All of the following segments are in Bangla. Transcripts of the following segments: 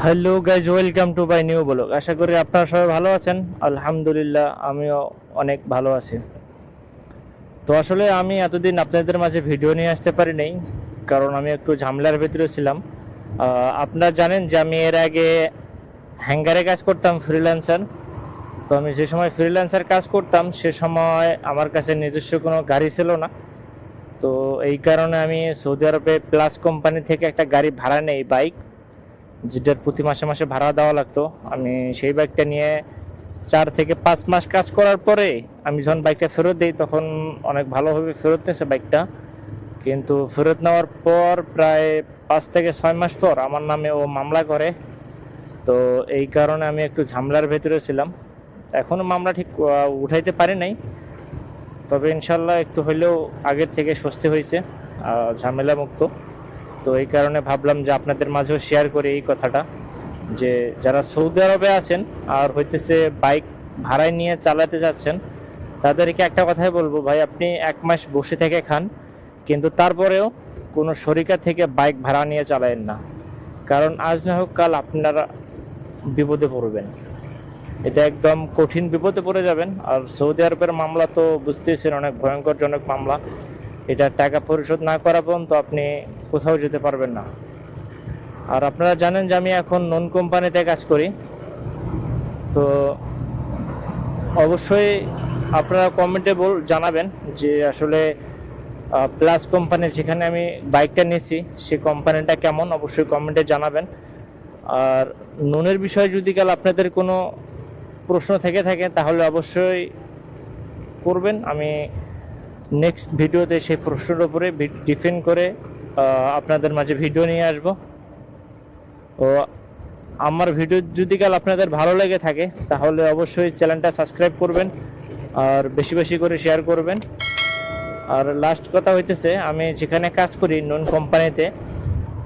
Hello guys, welcome to my new blog. আশা করি আপনারা সবাই ভালো আছেন। আলহামদুলিল্লাহ, আমিও অনেক ভালো আছি। তো আসলে আমি এতদিন আপনাদের মাঝে ভিডিও নিয়ে আসতে পারি নাই, কারণ আমি একটু ঝামেলার ভিতরে ছিলাম। আপনারা জানেন যে আমি এর আগে হ্যাঙ্গারে কাজ করতাম, ফ্রিল্যান্সার। তো আমি যে সময় ফ্রিল্যান্সার কাজ করতাম সে সময় আমার কাছে নিজস্ব কোনো গাড়ি ছিল না। তো এই কারণে আমি সৌদি আরবে প্লাস কোম্পানি থেকে একটা গাড়ি ভাড়া নেই, বাইক, যেটার প্রতি মাসে মাসে ভাড়া দেওয়া লাগতো। আমি সেই বাইকটা নিয়ে 4 থেকে 5 মাস কাজ করার পরে আমি যখন বাইকটা ফেরত দিই তখন অনেক ভালোভাবে ফেরত নিয়েছে বাইকটা। কিন্তু ফেরত নেওয়ার পর প্রায় 5 থেকে 6 মাস পর আমার নামে ও মামলা করে। তো এই কারণে আমি একটু ঝামেলার ভেতরে ছিলাম। এখনও মামলা ঠিক উঠাইতে পারি নাই, তবে ইনশাল্লাহ একটু হইলেও আগের থেকে স্বস্তি হয়েছে, ঝামেলা মুক্ত। তো এই কারণে ভাবলাম যে আপনাদের মাঝেও শেয়ার করি এই কথাটা, যে যারা সৌদি আরবে আছেন আর হইতেছে বাইক ভাড়ায় নিয়ে চালাতে যাচ্ছেন, তাদেরকে একটা কথাই বলবো, ভাই আপনি 1 মাস বসে থেকে খান, কিন্তু তারপরেও কোনো শরিকা থেকে বাইক ভাড়া নিয়ে চালায়েন না। কারণ আজ না হোক কাল আপনারা বিপদে পড়বেন। এটা একদম কঠিন বিপদে পড়ে যাবেন। আর সৌদি আরবের মামলা তো বুঝতেছেন, অনেক ভয়ঙ্করজনক মামলা। এটা টাকা পরিশোধ না করা পর্যন্ত আপনি কোথাও যেতে পারবেন না। আর আপনারা জানেন যে আমি এখন নন কোম্পানিতে কাজ করি। তো অবশ্যই আপনারা কমেন্টে জানাবেন যে আসলে প্লাস কোম্পানি যেখানে আমি বাইকটা নিয়েছি সেই কোম্পানিটা কেমন, অবশ্যই কমেন্টে জানাবেন। আর নুনের বিষয়ে যদি কাল আপনাদের কোনো প্রশ্ন থেকে থাকে তাহলে অবশ্যই করবেন। আমি নেক্সট ভিডিওতে সেই প্রশ্নের উপরে ডিফেন্ড করে আপনাদের মাঝে ভিডিও নিয়ে আসব। ও আমার ভিডিও যদি কাল আপনাদের ভালো লেগে থাকে তাহলে অবশ্যই চ্যানেলটা সাবস্ক্রাইব করবেন আর বেশি বেশি করে শেয়ার করবেন। আর লাস্ট কথা হইতেছে, আমি যেখানে কাজ করি নন কোম্পানিতে,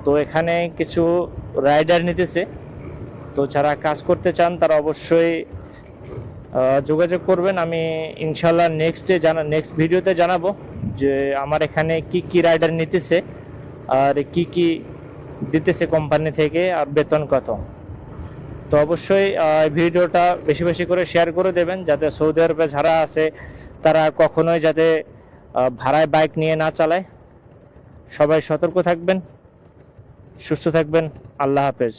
তো এখানে কিছু রাইডার নিতেছে। তো যারা কাজ করতে চান তারা অবশ্যই যোগাযোগ করবেন। আমি ইনশাল্লাহ নেক্সট ভিডিওতে জানাবো যে আমার এখানে কি কি রাইডার নিতেছে আর কি কি দিতেছে কোম্পানি থেকে আর বেতন কত। তো অবশ্যই ভিডিওটা বেশি বেশি করে শেয়ার করে দেবেন, যাতে সৌদি আরবে যারা আছে তারা কখনোই যাতে ভাড়ায় বাইক নিয়ে না চালায়। সবাই সতর্ক থাকবেন, সুস্থ থাকবেন। আল্লাহ হাফেজ।